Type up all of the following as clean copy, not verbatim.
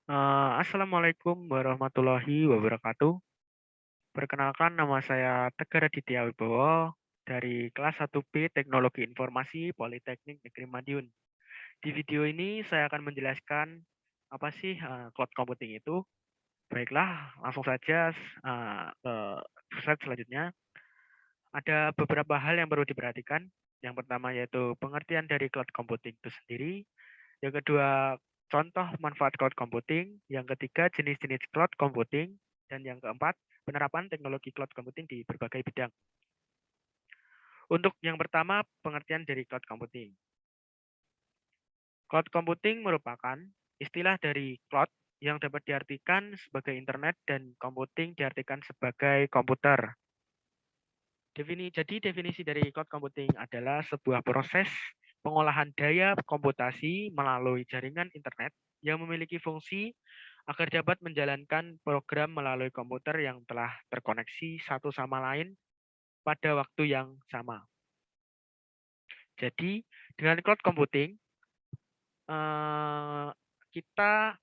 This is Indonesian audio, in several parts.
Assalamualaikum warahmatullahi wabarakatuh. Perkenalkan, nama saya Tegar Aditya Wibowo dari kelas 1B Teknologi Informasi Politeknik Negeri Madiun. Di video ini saya akan menjelaskan apa sih cloud computing itu. Baiklah, langsung saja ke slide selanjutnya. Ada beberapa hal yang perlu diperhatikan. Yang pertama yaitu pengertian dari cloud computing itu sendiri. Yang kedua, contoh manfaat cloud computing. Yang ketiga, jenis-jenis cloud computing. Dan yang keempat, penerapan teknologi cloud computing di berbagai bidang. Untuk yang pertama, pengertian dari cloud computing. Cloud computing merupakan istilah dari cloud yang dapat diartikan sebagai internet dan computing diartikan sebagai komputer. Jadi definisi dari cloud computing adalah sebuah proses pengolahan daya komputasi melalui jaringan internet yang memiliki fungsi agar dapat menjalankan program melalui komputer yang telah terkoneksi satu sama lain pada waktu yang sama. Jadi, dengan cloud computing, eh,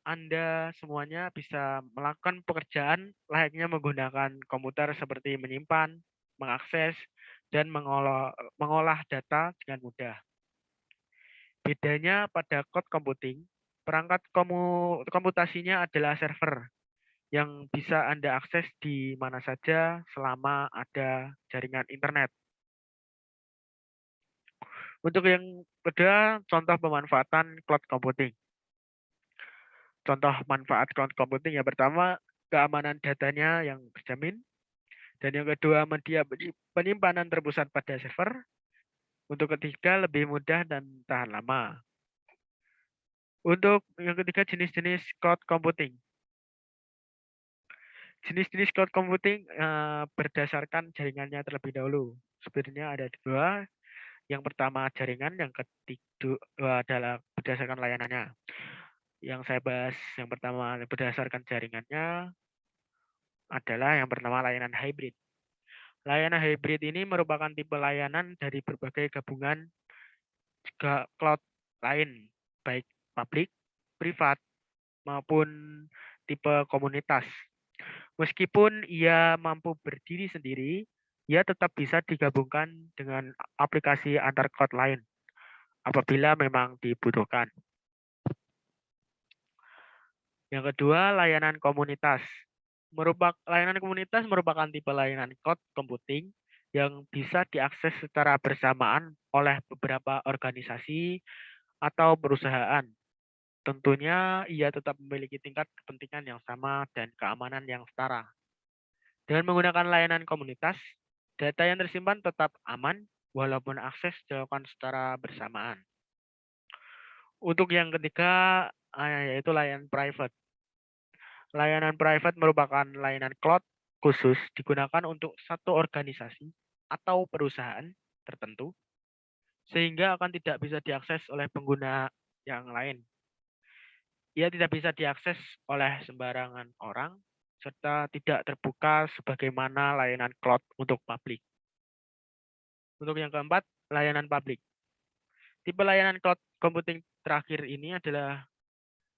Anda semuanya bisa melakukan pekerjaan layaknya menggunakan komputer seperti menyimpan, mengakses, dan mengolah data dengan mudah. Bedanya pada cloud computing, perangkat komputasinya adalah server yang bisa Anda akses di mana saja selama ada jaringan internet. Untuk yang kedua, contoh pemanfaatan cloud computing. Contoh manfaat cloud computing yang pertama, keamanan datanya yang terjamin. Dan yang kedua, media penyimpanan terpusat pada server. Untuk ketiga, lebih mudah dan tahan lama. Untuk yang ketiga, jenis-jenis cloud computing. Jenis-jenis cloud computing berdasarkan jaringannya terlebih dahulu. Sebenarnya ada dua. Yang pertama jaringan, yang ketiga adalah berdasarkan layanannya. Yang saya bahas yang pertama berdasarkan jaringannya adalah yang pertama layanan hybrid. Layanan hybrid ini merupakan tipe layanan dari berbagai gabungan juga cloud lain, baik publik, privat, maupun tipe komunitas. Meskipun ia mampu berdiri sendiri, ia tetap bisa digabungkan dengan aplikasi antar cloud lain apabila memang dibutuhkan. Yang kedua, layanan komunitas. Layanan komunitas merupakan tipe layanan cloud computing yang bisa diakses secara bersamaan oleh beberapa organisasi atau perusahaan. Tentunya ia tetap memiliki tingkat kepentingan yang sama dan keamanan yang setara. Dengan menggunakan layanan komunitas, data yang tersimpan tetap aman walaupun akses dilakukan secara bersamaan. Untuk yang ketiga, yaitu layanan private. Layanan private merupakan layanan cloud khusus digunakan untuk satu organisasi atau perusahaan tertentu, sehingga akan tidak bisa diakses oleh pengguna yang lain. Ia tidak bisa diakses oleh sembarangan orang, serta tidak terbuka sebagaimana layanan cloud untuk publik. Untuk yang keempat, layanan publik. Tipe layanan cloud computing terakhir ini adalah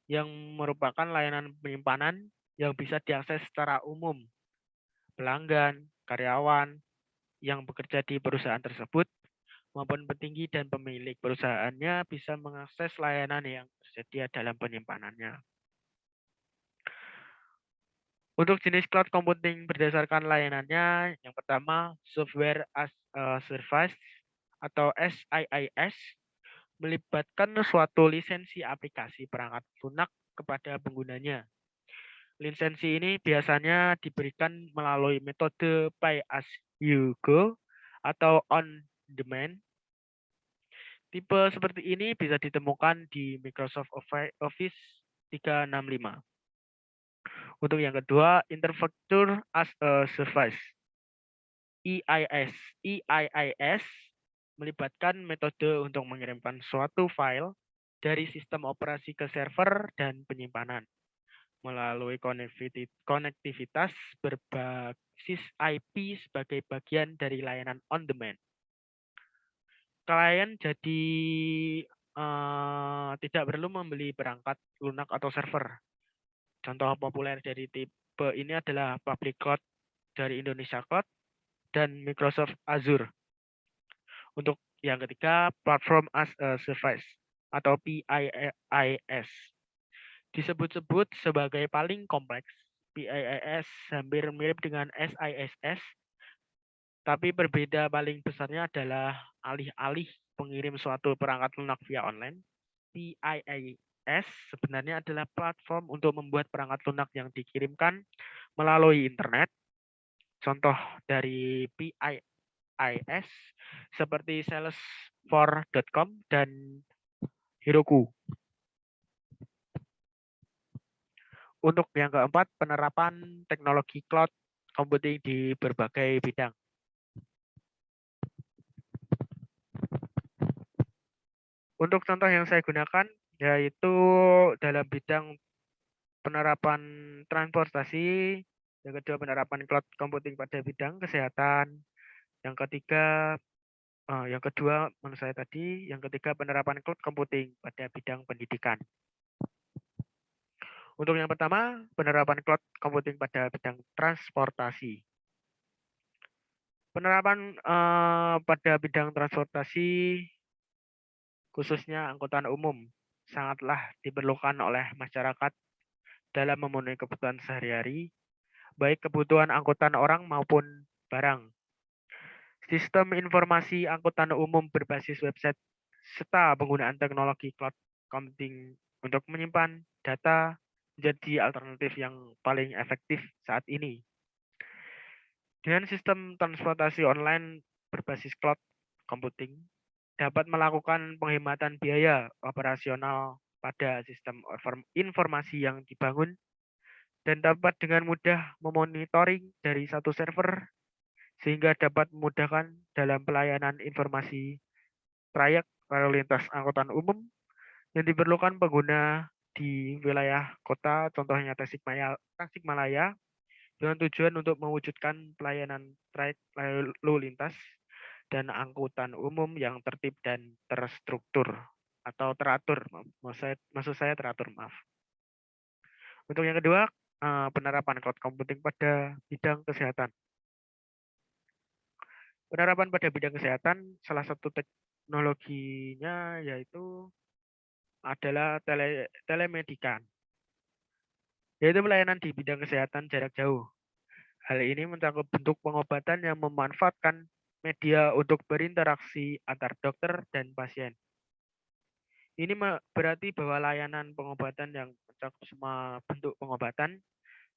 yang merupakan layanan penyimpanan yang bisa diakses secara umum. Pelanggan, karyawan yang bekerja di perusahaan tersebut, maupun petinggi dan pemilik perusahaannya bisa mengakses layanan yang tersedia dalam penyimpanannya. Untuk jenis cloud computing berdasarkan layanannya, yang pertama Software as a Service atau SaaS melibatkan suatu lisensi aplikasi perangkat lunak kepada penggunanya. Lisensi ini biasanya diberikan melalui metode pay as you go atau on demand. Tipe seperti ini bisa ditemukan di Microsoft Office 365. Untuk yang kedua, Infrastructure as a Service. EIS. EIS melibatkan metode untuk mengirimkan suatu file dari sistem operasi ke server dan penyimpanan melalui konektivitas berbasis IP sebagai bagian dari layanan on demand. Klien jadi tidak perlu membeli perangkat lunak atau server. Contoh populer dari tipe ini adalah Public Cloud dari Indonesia Cloud dan Microsoft Azure. Untuk yang ketiga, Platform as a Service atau PaaS. Disebut-sebut sebagai paling kompleks, PaaS hampir mirip dengan SaaS, tapi berbeda paling besarnya adalah alih-alih pengirim suatu perangkat lunak via online. PaaS sebenarnya adalah platform untuk membuat perangkat lunak yang dikirimkan melalui internet. Contoh dari PaaS seperti Salesforce.com dan Heroku. Untuk yang keempat, penerapan teknologi cloud computing di berbagai bidang. Untuk contoh yang saya gunakan yaitu dalam bidang penerapan transportasi, yang kedua penerapan cloud computing pada bidang kesehatan, yang ketiga yang kedua menurut saya tadi, yang ketiga penerapan cloud computing pada bidang pendidikan. Untuk yang pertama, penerapan cloud computing pada bidang transportasi. Penerapan pada bidang transportasi, khususnya angkutan umum, sangatlah diperlukan oleh masyarakat dalam memenuhi kebutuhan sehari-hari, baik kebutuhan angkutan orang maupun barang. Sistem informasi angkutan umum berbasis website serta penggunaan teknologi cloud computing untuk menyimpan data menjadi alternatif yang paling efektif saat ini. Dengan sistem transportasi online berbasis cloud computing, dapat melakukan penghematan biaya operasional pada sistem informasi yang dibangun dan dapat dengan mudah memonitoring dari satu server sehingga dapat memudahkan dalam pelayanan informasi trayek lalu lintas angkutan umum yang diperlukan pengguna di wilayah kota, contohnya Tasikmalaya, dengan tujuan untuk mewujudkan pelayanan trayek lalu lintas dan angkutan umum yang tertib dan terstruktur atau teratur. Maksud saya teratur, maaf. Untuk yang kedua, penerapan cloud computing pada bidang kesehatan. Penerapan pada bidang kesehatan, salah satu teknologinya yaitu adalah telemedikan, yaitu pelayanan di bidang kesehatan jarak jauh. Hal ini mencakup bentuk pengobatan yang memanfaatkan media untuk berinteraksi antar dokter dan pasien. Ini berarti bahwa layanan pengobatan yang mencakup semua bentuk pengobatan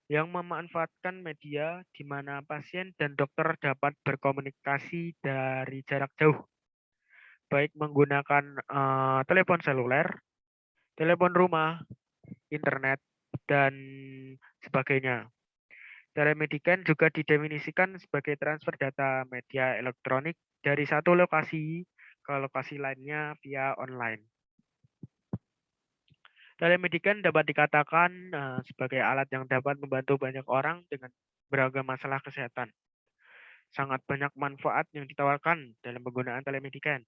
yang memanfaatkan media di mana pasien dan dokter dapat berkomunikasi dari jarak jauh, baik menggunakan telepon seluler, telepon rumah, internet, dan sebagainya. Telemedikan juga didefinisikan sebagai transfer data media elektronik dari satu lokasi ke lokasi lainnya via online. Telemedikan dapat dikatakan sebagai alat yang dapat membantu banyak orang dengan beragam masalah kesehatan. Sangat banyak manfaat yang ditawarkan dalam penggunaan telemedikan,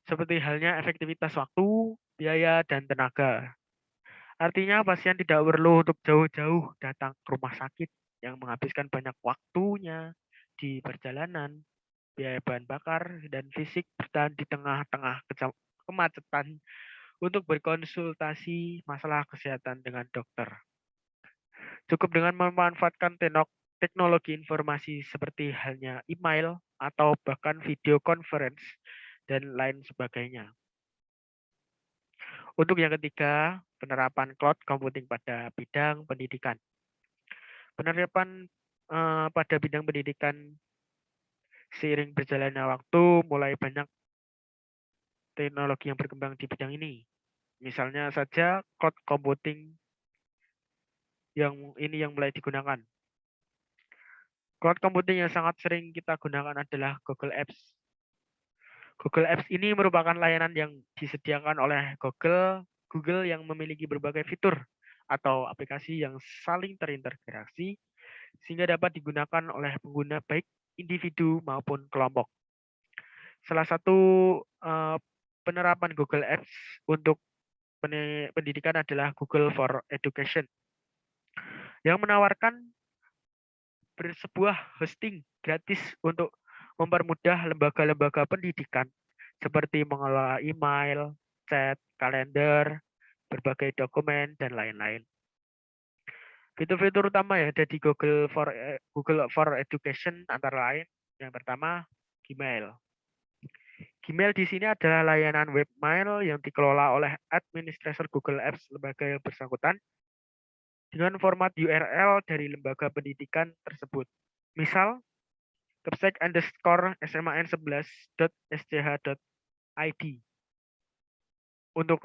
seperti halnya efektivitas waktu, biaya, dan tenaga. Artinya pasien tidak perlu untuk jauh-jauh datang ke rumah sakit yang menghabiskan banyak waktunya di perjalanan, biaya bahan bakar, dan fisik bertahan di tengah-tengah kemacetan untuk berkonsultasi masalah kesehatan dengan dokter. Cukup dengan memanfaatkan teknologi informasi seperti halnya email atau bahkan video conference dan lain sebagainya. Untuk yang ketiga, penerapan cloud computing pada bidang pendidikan. Penerapan pada bidang pendidikan seiring berjalannya waktu mulai banyak teknologi yang berkembang di bidang ini. Misalnya saja cloud computing yang mulai digunakan. Cloud computing yang sangat sering kita gunakan adalah Google Apps. Google Apps ini merupakan layanan yang disediakan oleh Google yang memiliki berbagai fitur atau aplikasi yang saling terintegrasi sehingga dapat digunakan oleh pengguna baik individu maupun kelompok. Salah satu penerapan Google Apps untuk pendidikan adalah Google for Education. yang menawarkan sebuah hosting gratis untuk mempermudah lembaga-lembaga pendidikan seperti mengelola email, chat, kalender, berbagai dokumen, dan lain-lain. Fitur-fitur utama yang ada di Google for Education antara lain yang pertama Gmail. Gmail di sini adalah layanan webmail yang dikelola oleh administrator Google Apps lembaga yang bersangkutan dengan format URL dari lembaga pendidikan tersebut. Misal, kepsek_sman11.sch.id. Untuk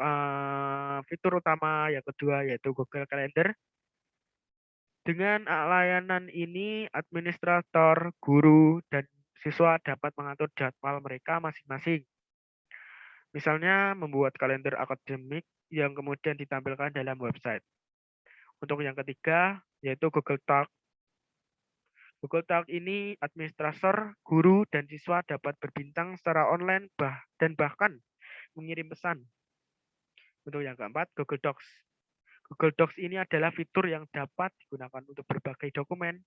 fitur utama yang kedua yaitu Google Calendar. Dengan layanan ini, administrator, guru, dan siswa dapat mengatur jadwal mereka masing-masing. Misalnya, membuat kalender akademik yang kemudian ditampilkan dalam website. Untuk yang ketiga, yaitu Google Talk. Google Talk ini, administrator, guru, dan siswa dapat berbincang secara online dan bahkan mengirim pesan. Untuk yang keempat, Google Docs. Google Docs ini adalah fitur yang dapat digunakan untuk berbagai dokumen,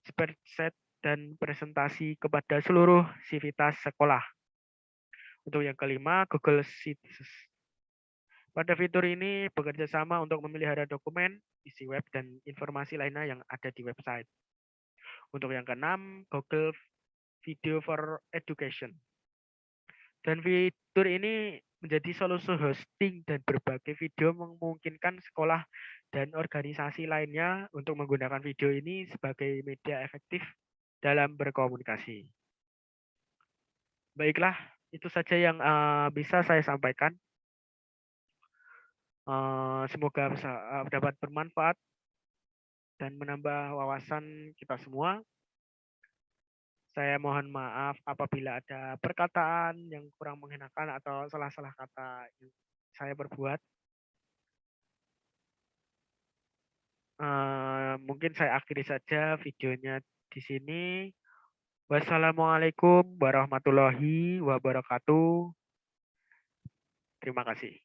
spreadsheet, dan presentasi kepada seluruh sivitas sekolah. Untuk yang kelima, Google Sheets. Pada fitur ini bekerja sama untuk memelihara dokumen, isi web, dan informasi lainnya yang ada di website. Untuk yang keenam, Google Video for Education. Dan fitur ini menjadi solusi hosting dan berbagai video memungkinkan sekolah dan organisasi lainnya untuk menggunakan video ini sebagai media efektif dalam berkomunikasi. Baiklah, itu saja yang bisa saya sampaikan. Semoga dapat bermanfaat dan menambah wawasan kita semua. Saya mohon maaf apabila ada perkataan yang kurang mengenakan atau salah-salah kata yang saya perbuat. Mungkin saya akhiri saja videonya di sini. Wassalamualaikum warahmatullahi wabarakatuh. Terima kasih.